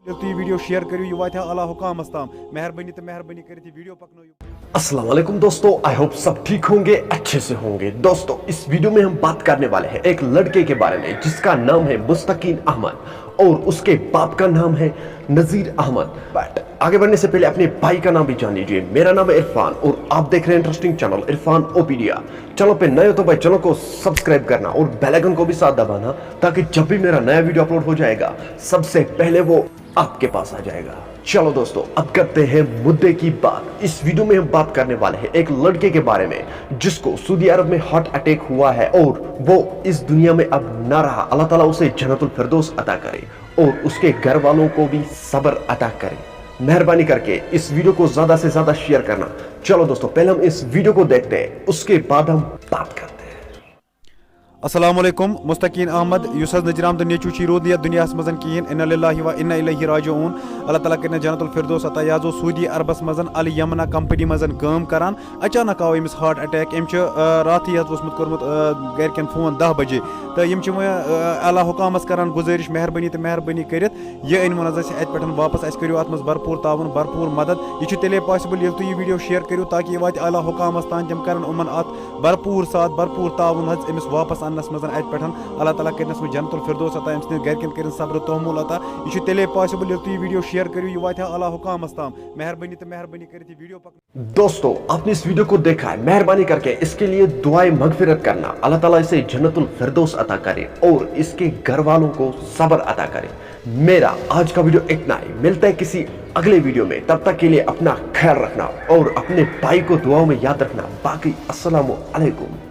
تُہۍ video share کٔرِو یہِ واتہِ ہا اعلیٰ حُکامَس تام مہربٲنی تہٕ مہربٲنی کٔرِتھ یہِ ویڈیو پکنٲیِو. السلام علیکم دوستو آئی ہوپ سب ٹھیک ہوں گے اچھے سے ہوں گے. دوستو اس ویڈیو میں ہم بات کرنے والے ہیں ایک لڑکے کے بارے میں جس کا نام ہے مستقین احمد اور اس کے باپ کا نام ہے نذیر احمد. بٹ آگے بڑھنے سے پہلے اپنے بھائی کا نام بھی جان لیجیے. میرا نام ہے عرفان اور آپ دیکھ رہے ہیں انٹرسٹنگ چینل عرفان اوپیڈیا. چینل پہ نئے ہو تو بھائی چینل کو سبسکرائب کرنا اور بیل آئیکن کو بھی ساتھ دبانا تاکہ جب بھی میرا نیا ویڈیو اپلوڈ ہو جائے گا سب سے پہلے وہ آپ کے پاس آ جائے گا. چلو دوستو اب کرتے ہیں مدعے کی بات. اس ویڈیو میں ہم بات کرنے والے ہیں ایک لڑکے کے بارے میں جس کو سعودی عرب میں ہارٹ اٹیک ہوا ہے اور وہ اس دنیا میں اب نہ رہا. اللہ تعالیٰ اسے جنت الفردوس عطا کرے اور اس کے گھر والوں کو بھی صبر عطا کرے. مہربانی کر کے اس ویڈیو کو زیادہ سے زیادہ شیئر کرنا. چلو دوستو پہلے ہم اس ویڈیو کو دیکھتے ہیں اس کے بعد ہم بات کرتے ہیں. السلام علیکم. مستقین احمد یُس حظ نذیر احمد نیچو چھ روٗد نہٕ یتھ دُنیاہس منٛز کِہیٖنۍ. اِنّا لِلّٰہِ و اِنّا اِلَیْهِ راجعوٗن. اللہ تعالیٰ کٔرِنَس جنت الفردوس عطا. یہِ حظ اوس سعودی عربس منٛز الیمنا کمپنی منٛز کٲم کران. اچانک آو أمِس ہارٹ اٹیک. أمۍ چھُ راتھٕے حظ اوسمُت کوٚرمُت گرِکٮ۪ن فون 10 بجے تہٕ یِم چھِ وۄنۍ اعلیٰ حُکامس کران گُزٲرِش مہربٲنی تہٕ مہربٲنی کٔرِتھ یہِ أنۍوُن حظ اَسہِ اَتہِ پٮ۪ٹھ واپس. اَسہِ کٔرِو اَتھ منٛز بھرپوٗر تعاوُن بھرپوٗر مدد. یہِ چھُ تیٚلے پاسبل ییٚلہِ تُہۍ یہِ ویڈیو شیئر کٔرِو تاکہِ یہِ واتہِ اعلیٰ حُکامس تام. تِم کرن یِمن اتھ بھرپوٗر ساتھ بھرپوٗر تعاوُن حظ أمِس واپس اننس منٛز اتہِ پٮ۪ٹھ. اللہ تعالیٰ کٔرِنَس وۄنۍ جنت الفردوس عطا. أمۍ سٕنٛدٮ۪ن گرِکٮ۪ن کٔرِن صبر توحمُل عطا. یہِ چھُ تیٚلے پاسبل ییٚلہِ تُہۍ یہِ ویڈیو شیئر کٔرِو یہِ واتہِ ہا اعلیٰ حُکامس تام. مہربٲنی تہٕ مہربٲنی کٔرِتھ یہِ ویڈیو پکنٲیِو. دوستو آپ نے اس ویڈیو کو دیکھا ہے, مہربانی کر کے اس کے لیے دعائیں مغفرت کرنا. اللہ تعالیٰ اسے جنت الفردوس عطا کرے اور اس کے گھر والوں کو صبر عطا کرے. میرا آج کا ویڈیو اتنا ہی. ملتا ہے کسی اگلے ویڈیو میں. تب تک کے لیے اپنا خیال رکھنا اور اپنے بھائی کو دعاؤں میں یاد رکھنا. باقی السلام علیکم.